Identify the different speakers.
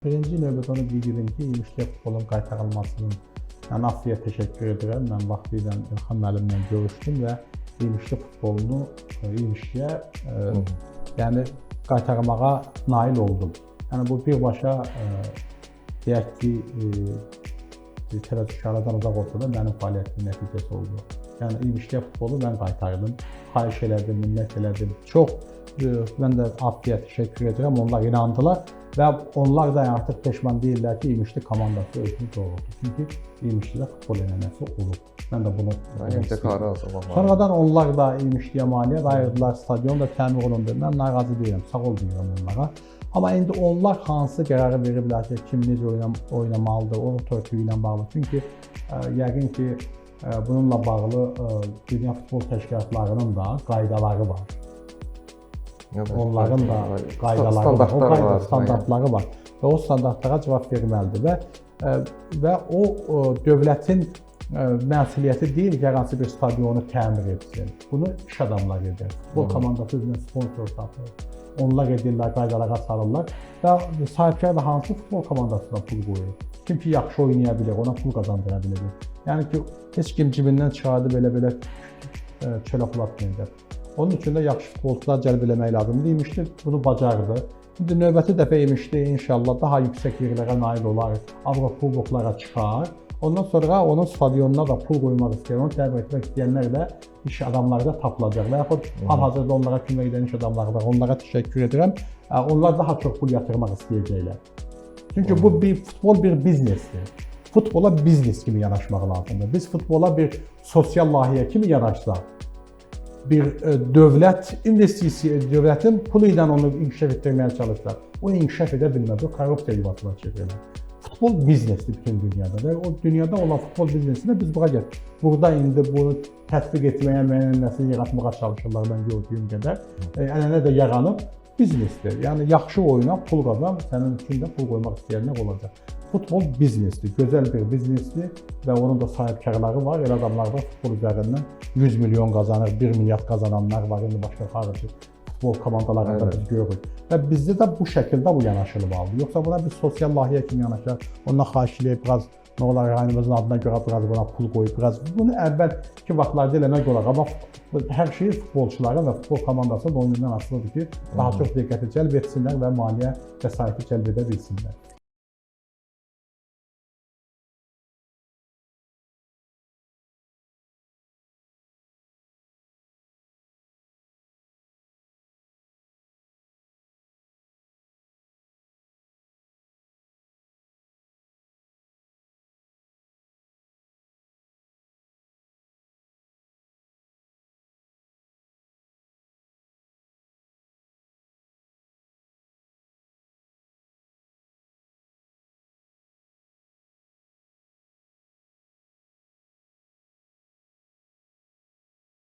Speaker 1: Birinci növbədə onu bildirim ki, İmişliyə futbolun qaytarılmasının AFFİyə təşəkkür edirəm. Mən vaxtilə İlxan müəllimlə görüşdüm və İmişli futbolunu İmişliyə yəni qaytarmağa nail oldum. Yəni bu birbaşa deyək ki, təvəkkülkarlardan uzaq olsa da mənim fəaliyyətimin nəticəsi oldu. Yəni İmişliyə futbolu mən qaytardım, xahiş elədim, minnət elədim. Çox mən də AFFİyə təşəkkür edirəm. Onlar inandılar. Və onlar da artıq peşman deyirlər ki, İmişli komandası özünü doğruldu. Çünki İmişlidə futbol ənənəsi olub. Mən də bunu sonradan onlar da İmişliyə maliyyət ayırdılar, stadion da təmir olundu. Mən narazı deyirəm, sağ ol deyirəm onlara. Amma indi onlar hansı qərarı veriblər ki, kim necə oynamalıdır, o otorite ilə bağlı. Çünki yəqin ki, bununla bağlı dünya futbol təşkilatlarının da qaydaları var. Onların da qaydaları var, o standartları var və o standartlara cavab verməlidir və o dövlətin məsuliyyəti deyil ki, hər hansı bir stadionu təmir etsin. Bunu iş adamları edir. Futbol komandası özünə sponsor tapır. Onlar edirlər, qaydalara salırlar və sahibkar da hansı futbol komandasına pul qoyur? Kim ki, yaxşı oynaya bilir, ona pul qazandıra bilir. Yəni ki, heç kim cibindən çıxardı belə çölə pul atmayacaq. Onun üçün də yaxşı futbolçular cəlb eləmək lazımdır. İmişli bunu bacardı. İndi növbəti dəfə İmişli inşallah daha yüksək yerlərə nail olar, Avropa kuboklara çıxar. Ondan sonra onun stadionuna da pul qoymaq istəyir, onu təmin etmək istəyənlər də iş adamları da tapılacaq. Və yaxud hal-hazırda onlara kömək edən iş adamları var, onlara təşəkkür edirəm. Onlar daha çox pul yatırmaq istəyəcəklər. Çünki bu futbol bir biznesdir. Futbola biznes kimi yanaşmaq lazımdır. Biz futbola bir sosial layihə kimi yanaşsaq, bir dövlət investisiya, dövlətin pulu ilə onu inkişaf etdirməyə çalışsa, o inkişaf edə bilməz, o korrupsiya yuvasına çevrilir. Futbol biznesdir bütün dünyada və o dünyada olan futbol biznesini biz bura gətirik. Burada indi bunu tətbiq etməyə, müəyyənəsini yaratmağa çalışırlar, mən gördüyüm qədər. Ənənə də yaranıb biznesdir. Yəni yaxşı oyuna pul qazan, sənin üçün də pul qoymaq istəyənlər olacaq. Futbol biznesdir, gözəl bir biznesdir və onun da sahibkarları var. Elə adamlar da futbol üzərindən 100 milyon qazanır, 1 milyard qazananlar var. İndi başqa xarici futbol komandalarında biz görürük. Və bizdə də bu şəkildə bu yanaşılmalıdır. Yoxsa buna bir sosial layihə kimi yanaşar, ondan xahiş edib biraz nə olar, rayonumuzun adına görə biraz buna pul qoyub, biraz bunu əvvəlki vaxtlarda eləmək olar. Amma hər şey futbolçuların və futbol komandasının oyunundan asılıdır ki, daha çox diqqəti cəlb etsinlər və maliyyə vəsaiti cəlb edə bilsinlər.